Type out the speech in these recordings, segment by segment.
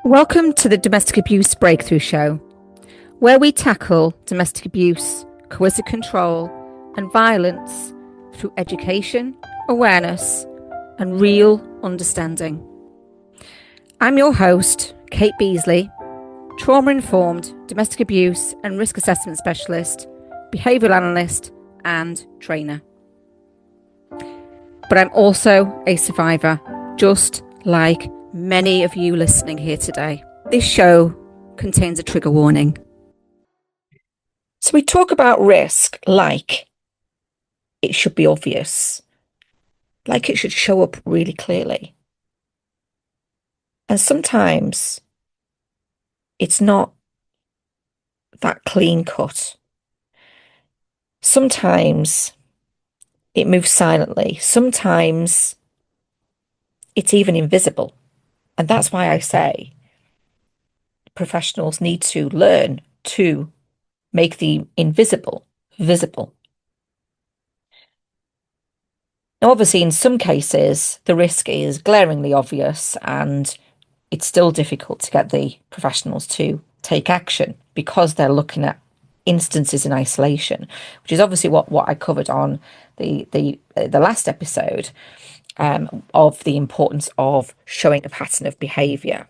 Welcome to the Domestic Abuse Breakthrough Show, where we tackle domestic abuse, coercive control, and violence through education, awareness, and real understanding. I'm your host, Kate Beasley, trauma-informed domestic abuse and risk assessment specialist, behavioural analyst, and trainer. But I'm also a survivor, just like many of you listening here today. This show contains a trigger warning. So we talk about risk like it should be obvious, like it should show up really clearly. And sometimes it's not that clean cut. Sometimes it moves silently. Sometimes it's even invisible. And that's why I say professionals need to learn to make the invisible visible. Now, obviously, in some cases, the risk is glaringly obvious and it's still difficult to get the professionals to take action because they're looking at instances in isolation, which is obviously what I covered on the last episode of the importance of showing a pattern of behaviour.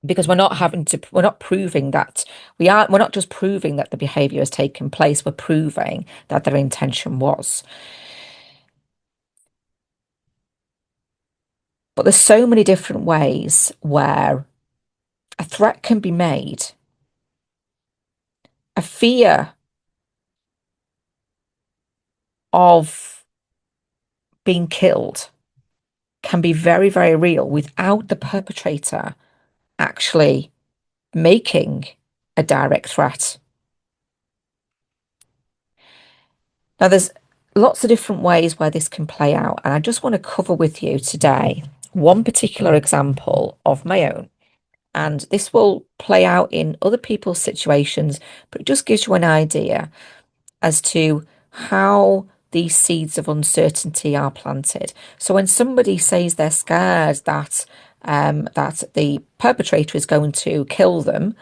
Because we're not proving that we're not just proving that the behaviour has taken place, we're proving that their intention was. But there's so many different ways where a threat can be made, a fear of being killed can be very, very real without the perpetrator actually making a direct threat. Now, there's lots of different ways where this can play out, and I just want to cover with you today one particular example of my own. And this will play out in other people's situations, but it just gives you an idea as to how these seeds of uncertainty are planted. So when somebody says they're scared that the perpetrator is going to kill them,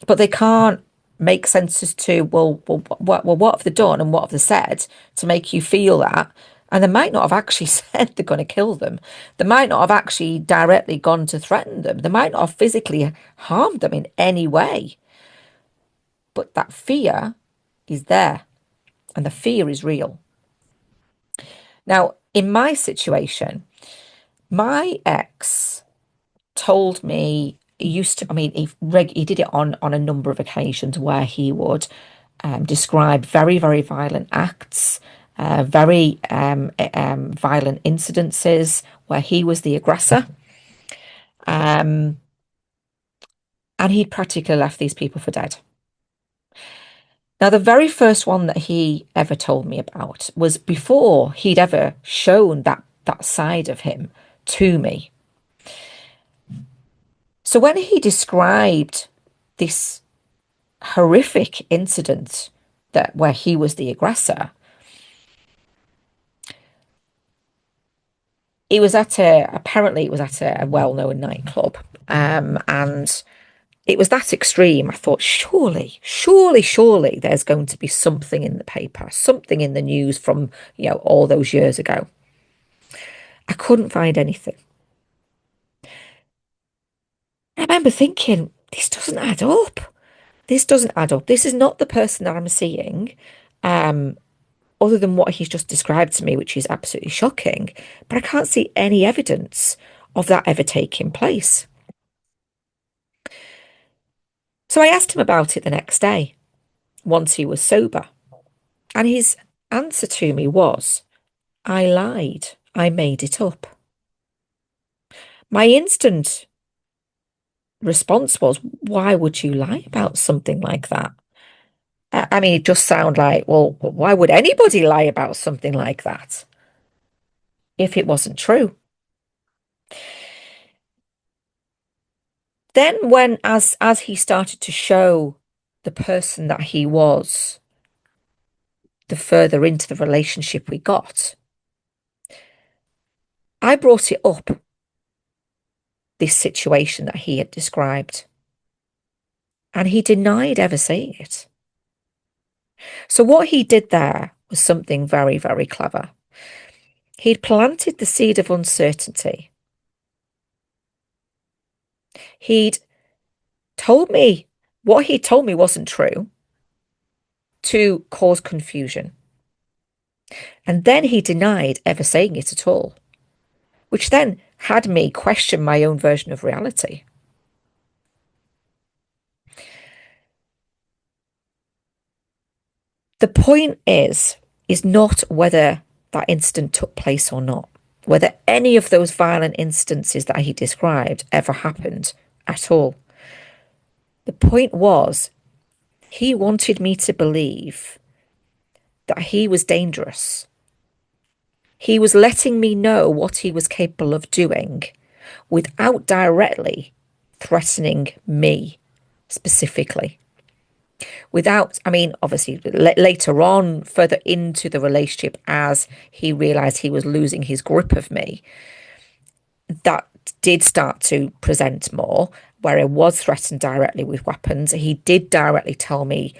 but they can't make sense as to what have they done and what have they said to make you feel that. And they might not have actually said they're going to kill them. They might not have actually directly gone to threaten them. They might not have physically harmed them in any way. But that fear is there, and the fear is real. Now, in my situation, my ex told me he did it on a number of occasions where he would describe very, very violent acts, very violent incidences where he was the aggressor. And he'd practically left these people for dead. Now, the very first one that he ever told me about was before he'd ever shown that side of him to me. So when he described this horrific incident where he was the aggressor, apparently it was at a well-known nightclub, and it was that extreme. I thought, surely there's going to be something in the paper, something in the news from, all those years ago. I couldn't find anything. I remember thinking, this doesn't add up. This doesn't add up. This is not the person that I'm seeing, other than what he's just described to me, which is absolutely shocking. But I can't see any evidence of that ever taking place. So I asked him about it the next day, once he was sober. And his answer to me was, I lied. I made it up. My instant response was, why would you lie about something like that? I mean, it just sounded like, well, why would anybody lie about something like that if it wasn't true? Then as he started to show the person that he was, the further into the relationship we got, I brought it up, this situation that he had described. And he denied ever saying it. So what he did there was something very, very clever. He'd planted the seed of uncertainty. He'd told me what he told me wasn't true to cause confusion. And then he denied ever saying it at all, which then had me question my own version of reality. The point is not whether that incident took place or not, whether any of those violent instances that he described ever happened at all. The point was, he wanted me to believe that he was dangerous. He was letting me know what he was capable of doing without directly threatening me specifically. Without, I mean, obviously later on, further into the relationship, as he realized he was losing his grip of me, that did start to present more, where I was threatened directly with weapons. He did directly tell me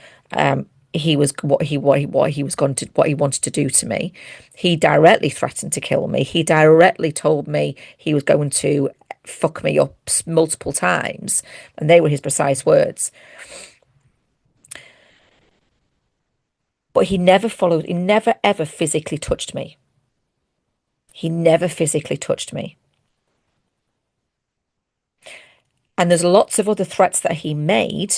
he was what he was going to, what he wanted to do to me. He directly threatened to kill me. He directly told me he was going to fuck me up multiple times, and they were his precise words. But he never followed, he never ever physically touched me. He never physically touched me. And there's lots of other threats that he made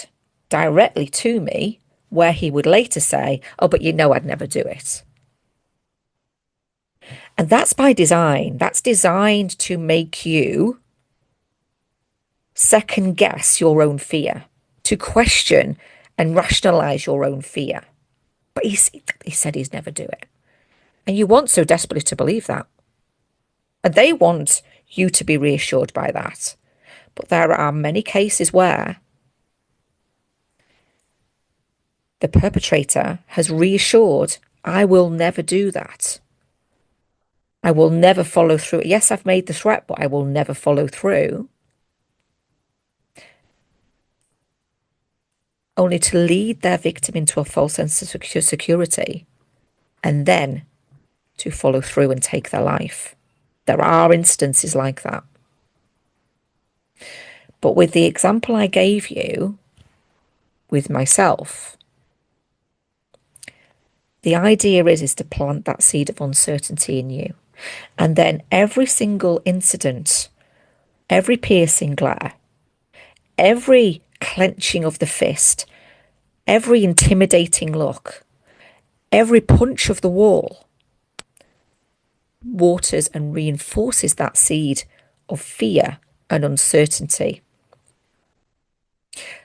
directly to me where he would later say, oh, but you know I'd never do it. And that's by design. That's designed to make you second guess your own fear, to question and rationalize your own fear. But he said he'd never do it. And you want so desperately to believe that. And they want you to be reassured by that. But there are many cases where the perpetrator has reassured, I will never do that. I will never follow through. Yes, I've made the threat, but I will never follow through. Only to lead their victim into a false sense of security and then to follow through and take their life. There are instances like that. But with the example I gave you with myself, the idea is to plant that seed of uncertainty in you. And then every single incident, every piercing glare, every clenching of the fist, every intimidating look, every punch of the wall waters and reinforces that seed of fear and uncertainty.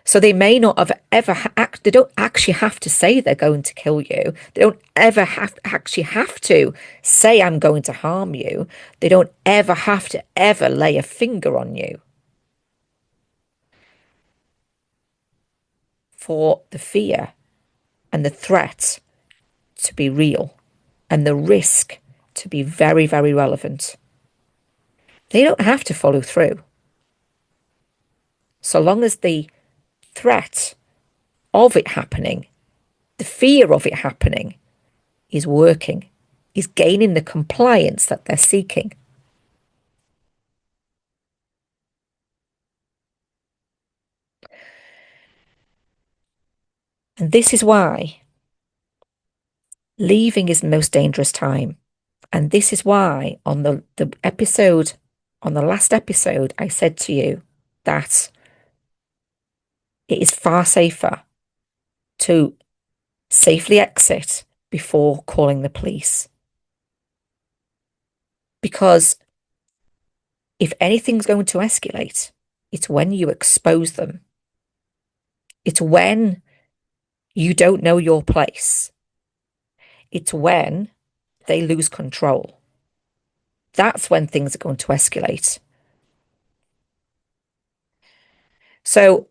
So they may not have ever, they don't actually have to say they're going to kill you. They don't ever actually have to say I'm going to harm you. They don't ever have to ever lay a finger on you. For the fear and the threat to be real and the risk to be very, very relevant. They don't have to follow through. So long as the threat of it happening, the fear of it happening is working, is gaining the compliance that they're seeking. And this is why leaving is the most dangerous time. And this is why on the episode, on the last episode, I said to you that it is far safer to safely exit before calling the police. Because if anything's going to escalate, it's when you expose them. It's when you don't know your place. It's when they lose control. That's when things are going to escalate. So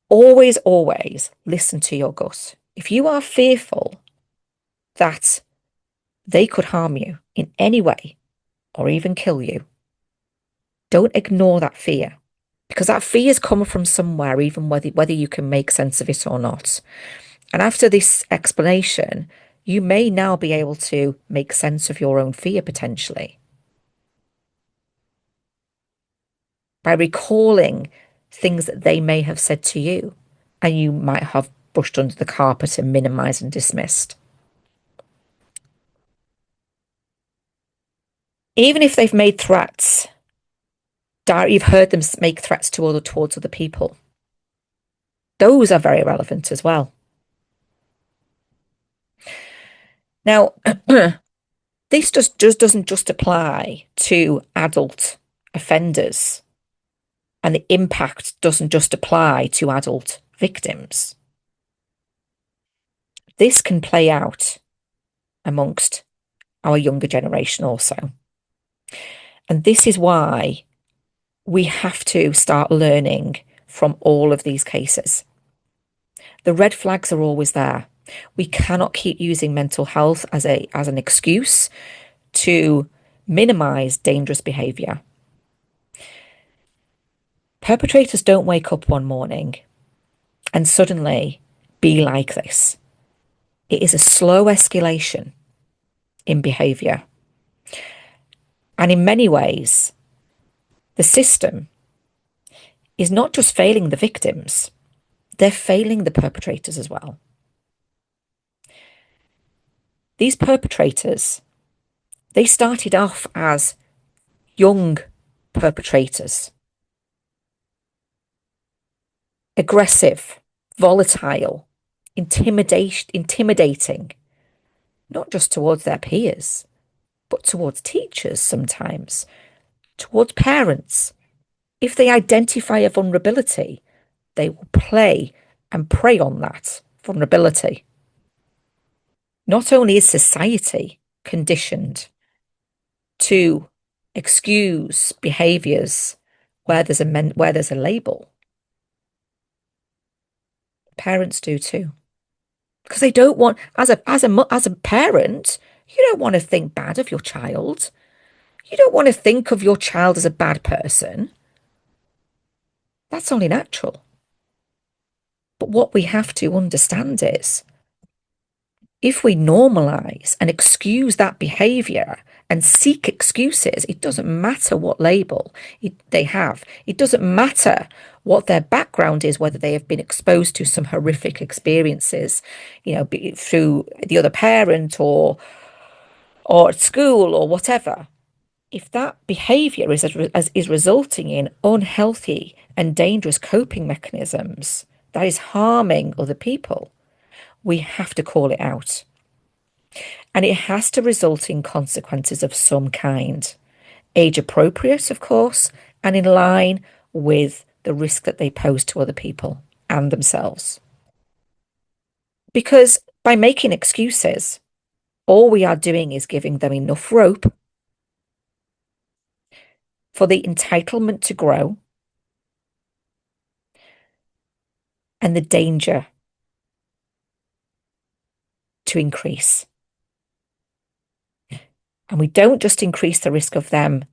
always, always listen to your gut. If you are fearful that they could harm you in any way or even kill you, Don't ignore that fear because that fear is coming from somewhere, even whether you can make sense of it or not. And after this explanation, you may now be able to make sense of your own fear potentially by recalling things that they may have said to you and you might have brushed under the carpet and minimized and dismissed. Even if they've made threats, you've heard them make threats towards other people. Those are very relevant as well. Now, this just doesn't just apply to adult offenders, and the impact doesn't just apply to adult victims. This can play out amongst our younger generation also. And this is why we have to start learning from all of these cases. The red flags are always there. We cannot keep using mental health as an excuse to minimize dangerous behavior. Perpetrators don't wake up one morning and suddenly be like this. It is a slow escalation in behavior. And in many ways, the system is not just failing the victims, they're failing the perpetrators as well. These perpetrators, they started off as young perpetrators, aggressive, volatile, intimidating, not just towards their peers, but towards teachers sometimes, towards parents. If they identify a vulnerability, they will play and prey on that vulnerability. Not only is society conditioned to excuse behaviours where there's a label, parents do too, because they don't want, as a parent, you don't want to think bad of your child. You don't want to think of your child as a bad person. That's only natural. But what we have to understand is if we normalize and excuse that behavior and seek excuses, it doesn't matter what label they have. It doesn't matter what their background is, whether they have been exposed to some horrific experiences, through the other parent or at school or whatever. If that behavior is resulting in unhealthy and dangerous coping mechanisms that is harming other people, we have to call it out. And it has to result in consequences of some kind. Age appropriate, of course, and in line with the risk that they pose to other people and themselves. Because by making excuses, all we are doing is giving them enough rope for the entitlement to grow and the danger to increase. And we don't just increase the risk of them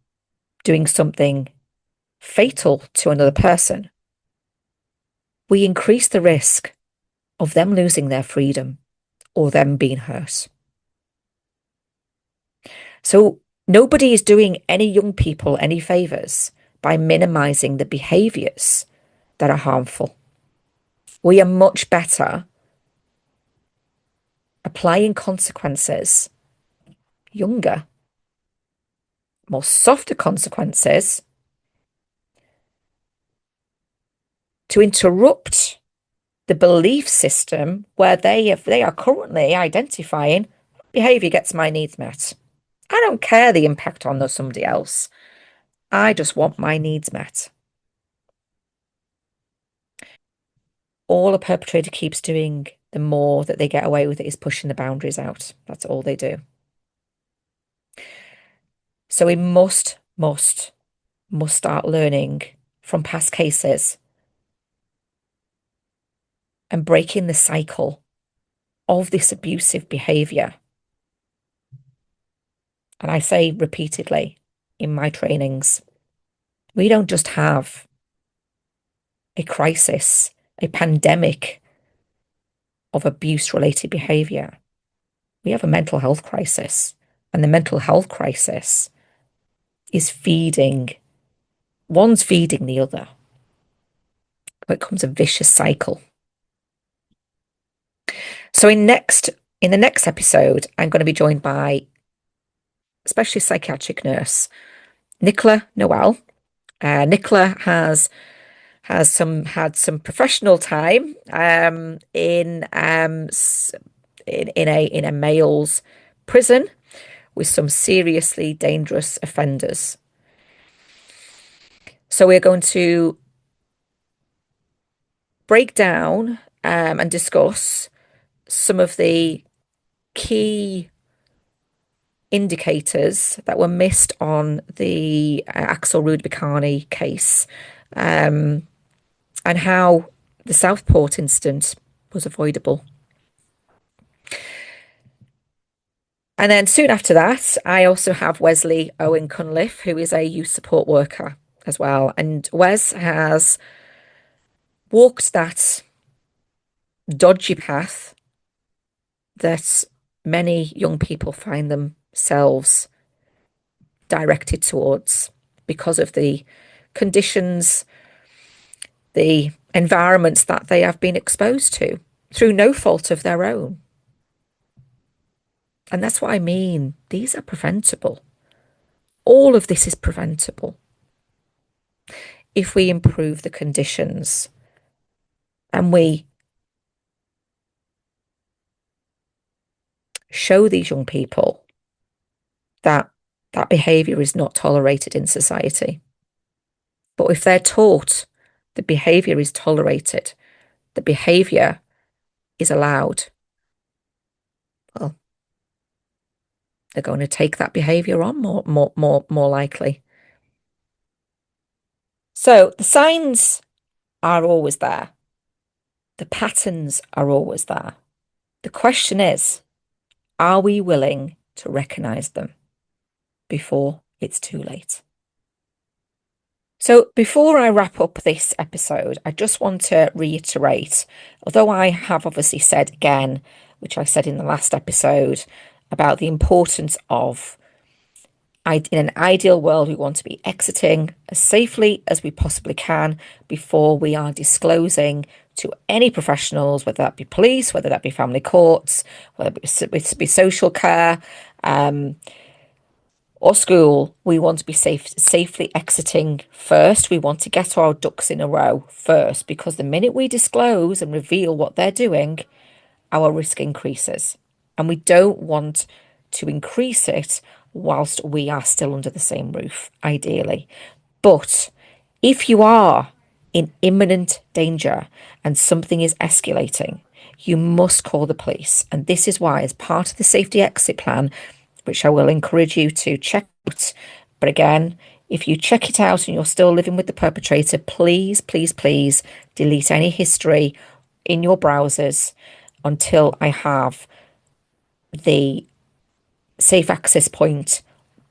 doing something fatal to another person. We increase the risk of them losing their freedom or them being hurt. So nobody is doing any young people any favours by minimizing the behaviours that are harmful. We are much better applying consequences younger, more softer consequences to interrupt the belief system where they are currently identifying behaviour gets my needs met. I don't care the impact on somebody else. I just want my needs met. All a perpetrator keeps doing, the more that they get away with it, is pushing the boundaries out. That's all they do. So we must start learning from past cases and breaking the cycle of this abusive behaviour. And I say repeatedly in my trainings, We don't just have a crisis, a pandemic of abuse-related behavior. We have a mental health crisis. And the mental health crisis is one's feeding the other. It becomes a vicious cycle. So in the next episode, I'm going to be joined by specialist psychiatric nurse Nicola Noel. Nicola has had some professional time in a male's prison with some seriously dangerous offenders. So we're going to break down and discuss some of the key indicators that were missed on the Axel Rudbikani case, and how the Southport incident was avoidable. And then soon after that, I also have Wesley Owen Cunliffe, who is a youth support worker as well. And Wes has walked that dodgy path that many young people find themselves directed towards because of the conditions, the environments that they have been exposed to through no fault of their own. And that's what I mean. These are preventable. All of this is preventable if we improve the conditions and we show these young people that that behaviour is not tolerated in society. But if they're taught the behaviour is tolerated, the behaviour is allowed, well, they're going to take that behaviour on more likely. So the signs are always there. The patterns are always there. The question is, are we willing to recognise them before it's too late? So before I wrap up this episode, I just want to reiterate, although I have obviously said again, which I said in the last episode, about the importance of, in an ideal world, we want to be exiting as safely as we possibly can before we are disclosing to any professionals, whether that be police, whether that be family courts, whether it be social care, or school. We want to be safely exiting first. We want to get our ducks in a row first, because the minute we disclose and reveal what they're doing, our risk increases. And we don't want to increase it whilst we are still under the same roof, ideally. But if you are in imminent danger and something is escalating, you must call the police. And this is why, as part of the safety exit plan, which I will encourage you to check out, but again, if you check it out and you're still living with the perpetrator, please, please, please delete any history in your browsers until I have the safe access point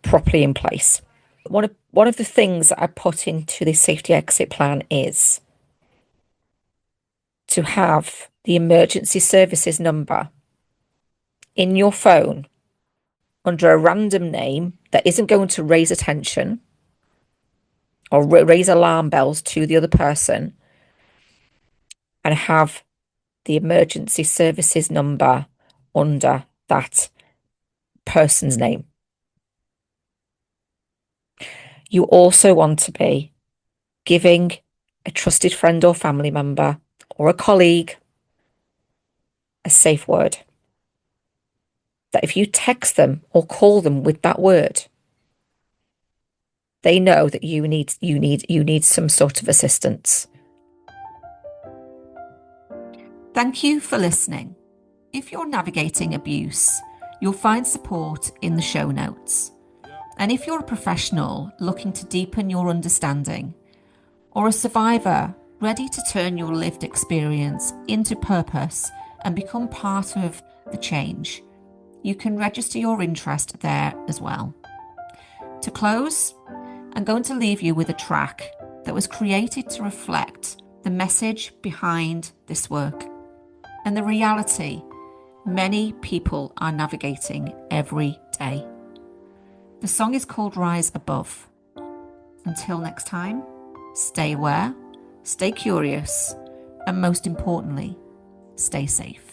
properly in place. One of the things that I put into the safety exit plan is to have the emergency services number in your phone under a random name that isn't going to raise attention or raise alarm bells to the other person, and have the emergency services number under that person's name. You also want to be giving a trusted friend or family member or a colleague a safe word, that if you text them or call them with that word, they know that you need some sort of assistance. Thank you for listening. If you're navigating abuse, you'll find support in the show notes. And if you're a professional looking to deepen your understanding, or a survivor ready to turn your lived experience into purpose and become part of the change, you can register your interest there as well. To close, I'm going to leave you with a track that was created to reflect the message behind this work and the reality many people are navigating every day. The song is called Rise Above. Until next time, stay aware, stay curious, and most importantly, stay safe.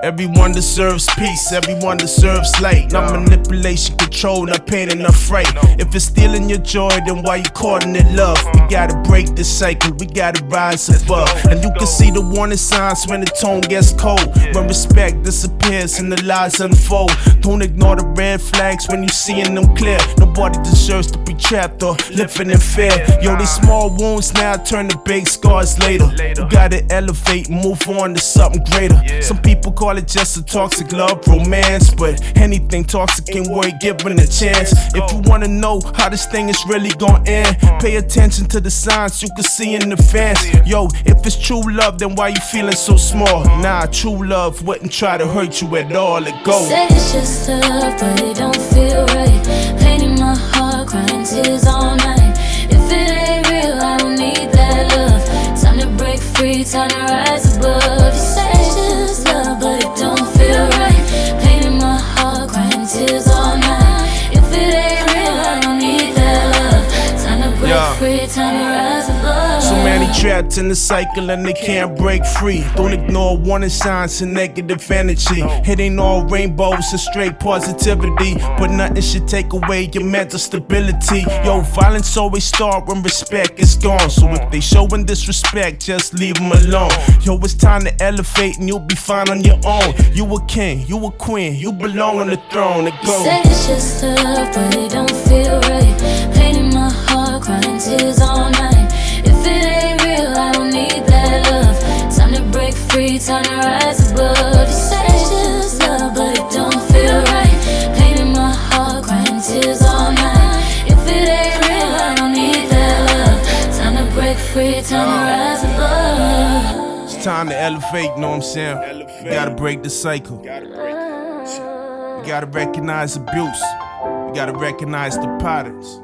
Everyone deserves peace, everyone deserves light. Not manipulation, control, not pain and not fright. If it's stealing your joy, then why you calling it love? We gotta break this cycle, we gotta rise above. And you can see the warning signs when the tone gets cold. When respect disappears and the lies unfold. Don't ignore the red flags when you seeing them clear. Nobody deserves to be trapped or living in fear. Yo, these small wounds now turn to big scars later. You gotta elevate, move on to something greater. Some people call it just a toxic love romance, but anything toxic ain't worth giving a chance. If you wanna know how this thing is really gonna end, pay attention to the signs you can see in advance. Yo, if it's true love, then why you feeling so small? Nah, true love wouldn't try to hurt you at all. It goes. Say it's just love, but it don't feel right. Pain in my heart, crying tears all night. If it ain't real, I don't need that love. Time to break free, time to rise above. You say it's just love, but it don't feel right. Pain in my heart, crying tears all night. If it ain't real, I don't need that love. Time to break free, time to rise above. So many trapped in the cycle and they can't break free. Don't ignore warning signs and negative energy. It ain't all rainbows and straight positivity, but nothing should take away your mental stability. Yo, violence always start when respect is gone. So if they showing disrespect, just leave them alone. Yo, it's time to elevate and you'll be fine on your own. You a king, you a queen, you belong on the throne. It goes. Say it's just love, but it don't feel right. Pain in my heart, crying tears all night. If it ain't real, I don't need that love. Time to break free, time to rise above. You say it's just love, but it don't feel right. Pain in my heart, crying tears all night. If it ain't real, I don't need that love. Time to break free, time to rise above. It's time to elevate, know what I'm saying? You gotta break the cycle. You gotta recognize abuse. You gotta recognize the patterns.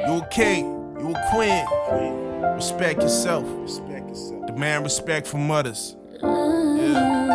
You a king, you a queen. Respect yourself. Demand respect from others. Yeah.